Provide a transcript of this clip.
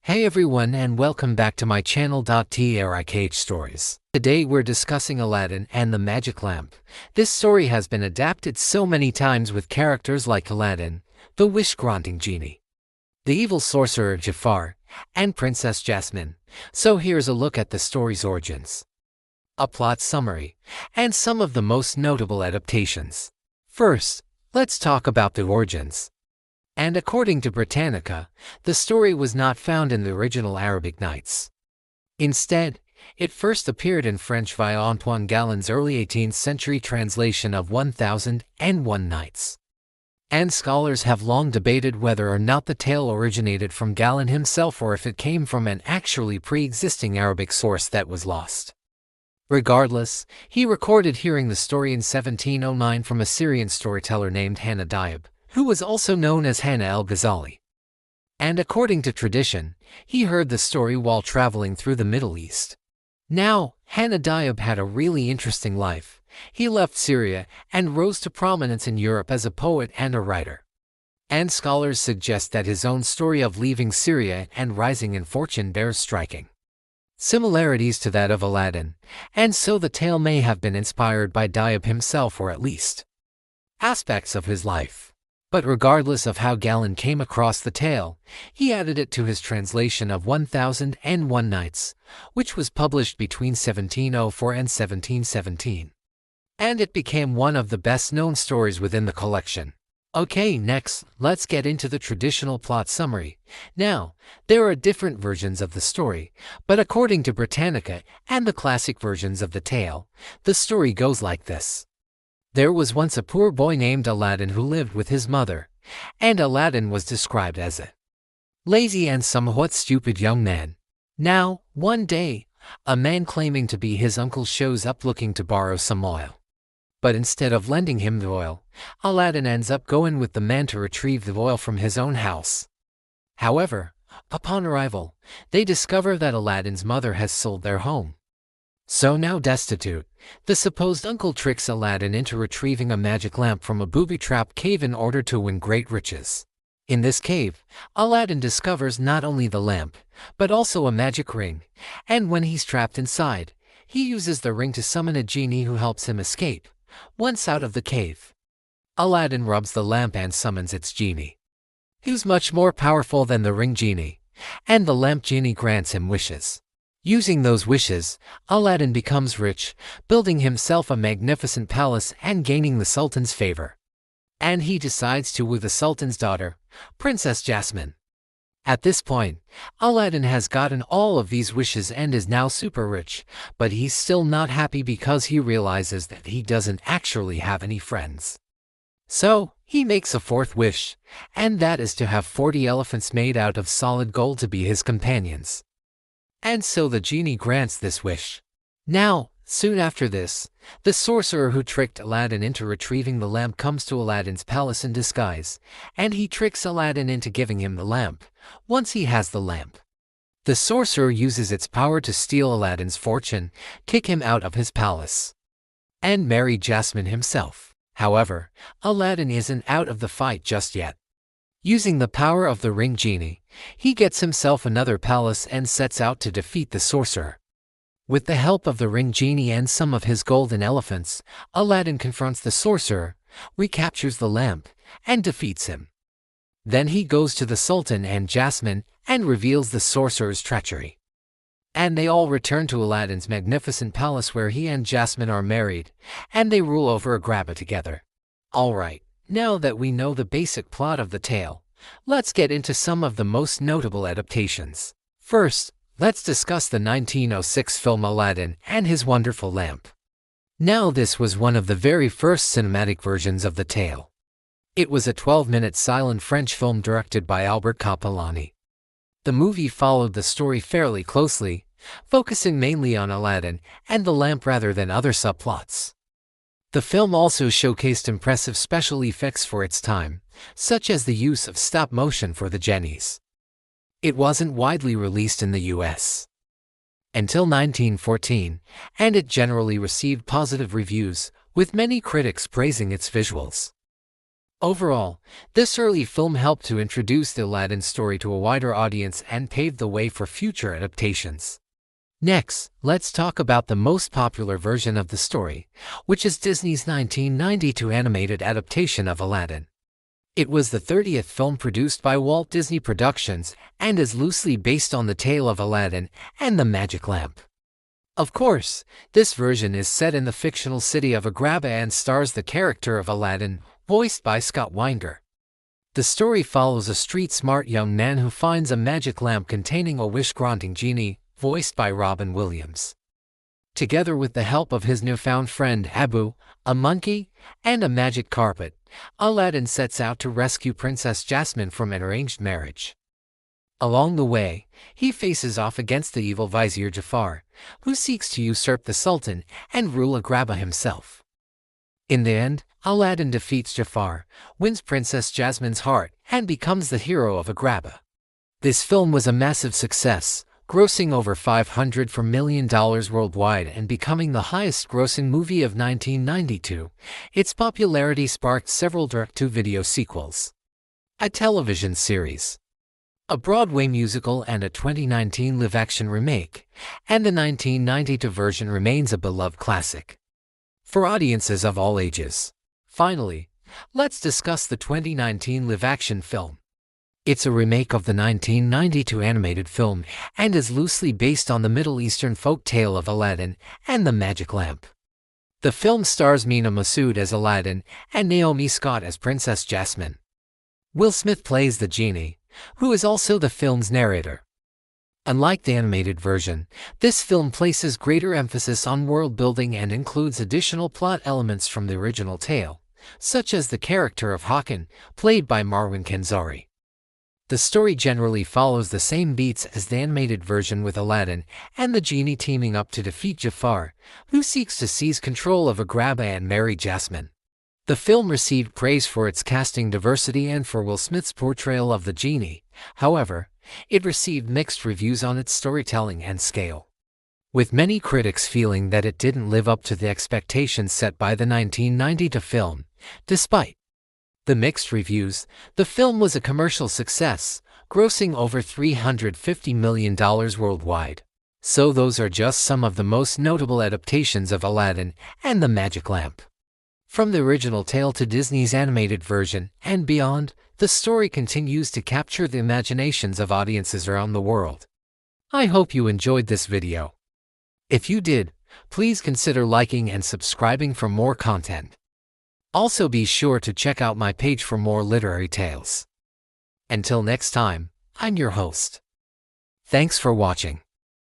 Hey everyone and welcome back to my channel. Trikh Stories. Today we're discussing Aladdin and the Magic Lamp. This story has been adapted so many times with characters like Aladdin, the wish-granting genie, the evil sorcerer Jafar, and Princess Jasmine. So here's a look at the story's origins, a plot summary, and some of the most notable adaptations. First, let's talk about the origins. And according to Britannica, the story was not found in the original Arabic Nights. Instead, it first appeared in French via Antoine Galland's early 18th century translation of 1001 Nights. And scholars have long debated whether or not the tale originated from Galland himself or if it came from an actually pre-existing Arabic source that was lost. Regardless, he recorded hearing the story in 1709 from a Syrian storyteller named Hanna Diyab, who was also known as Hanna al-Ghazali. And according to tradition, he heard the story while traveling through the Middle East. Now, Hanna Diyab had a really interesting life. He left Syria and rose to prominence in Europe as a poet and a writer. And scholars suggest that his own story of leaving Syria and rising in fortune bears striking similarities to that of Aladdin, and so the tale may have been inspired by Diyab himself or at least aspects of his life. But regardless of how Galland came across the tale, he added it to his translation of 1001 Nights, which was published between 1704 and 1717. And it became one of the best-known stories within the collection. Okay, next, let's get into the traditional plot summary. Now, there are different versions of the story, but according to Britannica and the classic versions of the tale, the story goes like this. There was once a poor boy named Aladdin who lived with his mother, and Aladdin was described as a lazy and somewhat stupid young man. Now, one day, a man claiming to be his uncle shows up looking to borrow some oil. But instead of lending him the oil, Aladdin ends up going with the man to retrieve the oil from his own house. However, upon arrival, they discover that Aladdin's mother has sold their home. So now destitute, the supposed uncle tricks Aladdin into retrieving a magic lamp from a booby-trapped cave in order to win great riches. In this cave, Aladdin discovers not only the lamp, but also a magic ring, and when he's trapped inside, he uses the ring to summon a genie who helps him escape. Once out of the cave, Aladdin rubs the lamp and summons its genie, who's much more powerful than the ring genie, and the lamp genie grants him wishes. Using those wishes, Aladdin becomes rich, building himself a magnificent palace and gaining the Sultan's favor. And he decides to woo the Sultan's daughter, Princess Jasmine. At this point, Aladdin has gotten all of these wishes and is now super rich, but he's still not happy because he realizes that he doesn't actually have any friends. So, he makes a fourth wish, and that is to have 40 elephants made out of solid gold to be his companions. And so the genie grants this wish. Now, soon after this, the sorcerer who tricked Aladdin into retrieving the lamp comes to Aladdin's palace in disguise, and he tricks Aladdin into giving him the lamp. Once he has the lamp, the sorcerer uses its power to steal Aladdin's fortune, kick him out of his palace, and marry Jasmine himself. However, Aladdin isn't out of the fight just yet. Using the power of the ring genie, he gets himself another palace and sets out to defeat the sorcerer. With the help of the ring genie and some of his golden elephants, Aladdin confronts the sorcerer, recaptures the lamp, and defeats him. Then he goes to the Sultan and Jasmine and reveals the sorcerer's treachery. And they all return to Aladdin's magnificent palace where he and Jasmine are married, and they rule over Agrabah together. Alright. Now that we know the basic plot of the tale, let's get into some of the most notable adaptations. First, let's discuss the 1906 film Aladdin and His Wonderful Lamp. Now this was one of the very first cinematic versions of the tale. It was a 12-minute silent French film directed by Albert Capellani. The movie followed the story fairly closely, focusing mainly on Aladdin and the lamp rather than other subplots. The film also showcased impressive special effects for its time, such as the use of stop motion for the genies. It wasn't widely released in the US until 1914, and it generally received positive reviews, with many critics praising its visuals. Overall, this early film helped to introduce the Aladdin story to a wider audience and paved the way for future adaptations. Next, let's talk about the most popular version of the story, which is Disney's 1992 animated adaptation of Aladdin. It was the 30th film produced by Walt Disney Productions and is loosely based on the tale of Aladdin and the Magic Lamp. Of course, this version is set in the fictional city of Agrabah and stars the character of Aladdin, voiced by Scott Weinger. The story follows a street-smart young man who finds a magic lamp containing a wish-granting genie, voiced by Robin Williams. Together with the help of his newfound friend Abu, a monkey, and a magic carpet, Aladdin sets out to rescue Princess Jasmine from an arranged marriage. Along the way, he faces off against the evil vizier Jafar, who seeks to usurp the Sultan and rule Agrabah himself. In the end, Aladdin defeats Jafar, wins Princess Jasmine's heart, and becomes the hero of Agrabah. This film was a massive success, grossing over $504 million worldwide and becoming the highest-grossing movie of 1992. Its popularity sparked several direct-to-video sequels, a television series, a Broadway musical, and a 2019 live-action remake, and the 1992 version remains a beloved classic for audiences of all ages. Finally, let's discuss the 2019 live-action film. It's a remake of the 1992 animated film and is loosely based on the Middle Eastern folk tale of Aladdin and the Magic Lamp. The film stars Mina Massoud as Aladdin and Naomi Scott as Princess Jasmine. Will Smith plays the genie, who is also the film's narrator. Unlike the animated version, this film places greater emphasis on world building and includes additional plot elements from the original tale, such as the character of Hakan, played by Marwan Kenzari. The story generally follows the same beats as the animated version, with Aladdin and the genie teaming up to defeat Jafar, who seeks to seize control of Agrabah and marry Jasmine. The film received praise for its casting diversity and for Will Smith's portrayal of the genie. However, it received mixed reviews on its storytelling and scale, with many critics feeling that it didn't live up to the expectations set by the 1992 film. Despite the mixed reviews, the film was a commercial success, grossing over $350 million worldwide. So those are just some of the most notable adaptations of Aladdin and the Magic Lamp. From the original tale to Disney's animated version and beyond, the story continues to capture the imaginations of audiences around the world. I hope you enjoyed this video. If you did, please consider liking and subscribing for more content. Also be sure to check out my page for more literary tales. Until next time, I'm your host. Thanks for watching.